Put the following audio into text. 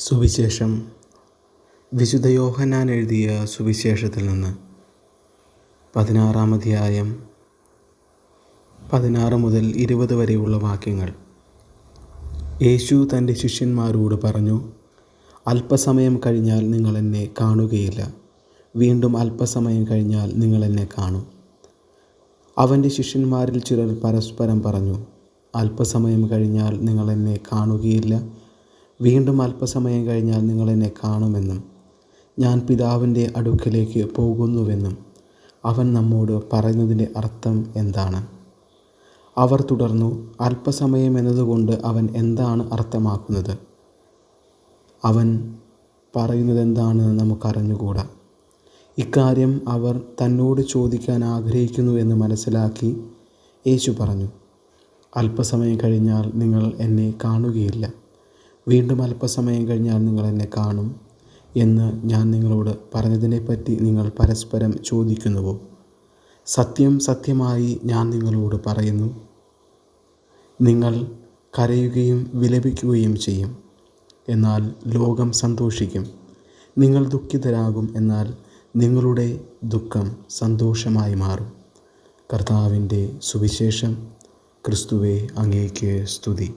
സുവിശേഷം വിശുദ്ധ യോഹന്നാൻ എഴുതിയ സുവിശേഷത്തിൽ നിന്ന് 16 അധ്യായം 16 മുതൽ 20 വരെയുള്ള വാക്യങ്ങൾ. യേശു തൻ്റെ ശിഷ്യന്മാരോട് പറഞ്ഞു, അല്പസമയം കഴിഞ്ഞാൽ നിങ്ങൾ എന്നെ കാണുകയില്ല, വീണ്ടും അല്പസമയം കഴിഞ്ഞാൽ നിങ്ങൾ എന്നെ കാണും. അവൻ്റെ ശിഷ്യന്മാരിൽ ചിലർ പരസ്പരം പറഞ്ഞു, അല്പസമയം കഴിഞ്ഞാൽ നിങ്ങൾ എന്നെ കാണുകയില്ല, വീണ്ടും അല്പസമയം കഴിഞ്ഞാൽ നിങ്ങൾ എന്നെ കാണുമെന്നും ഞാൻ പിതാവിൻ്റെ അടുക്കലേക്ക് പോകുന്നുവെന്നും അവൻ നമ്മോട് പറയുന്നതിൻ്റെ അർത്ഥം എന്താണ്? അവർ തുടർന്നു, അല്പസമയം എന്നതുകൊണ്ട് അവൻ എന്താണ് അർത്ഥമാക്കുന്നത്? അവൻ പറയുന്നത് എന്താണെന്ന് നമുക്കറിഞ്ഞുകൂടാ. ഇക്കാര്യം അവർ തന്നോട് ചോദിക്കാൻ ആഗ്രഹിക്കുന്നു എന്ന് മനസ്സിലാക്കി യേശു പറഞ്ഞു, അല്പസമയം കഴിഞ്ഞാൽ നിങ്ങൾ എന്നെ കാണുകയില്ല, വീണ്ടും അല്പസമയം കഴിഞ്ഞാൽ നിങ്ങൾ എന്നെ കാണും എന്ന് ഞാൻ നിങ്ങളോട് പറഞ്ഞതിനെപ്പറ്റി നിങ്ങൾ പരസ്പരം ചോദിക്കുന്നുവോ? സത്യം സത്യമായി ഞാൻ നിങ്ങളോട് പറയുന്നു, നിങ്ങൾ കരയുകയും വിലപിക്കുകയും ചെയ്യും, എന്നാൽ ലോകം സന്തോഷിക്കും. നിങ്ങൾ ദുഃഖിതരാകും, എന്നാൽ നിങ്ങളുടെ ദുഃഖം സന്തോഷമായി മാറും. കർത്താവിൻ്റെ സുവിശേഷം. ക്രിസ്തുവേ, അങ്ങേക്ക് സ്തുതി.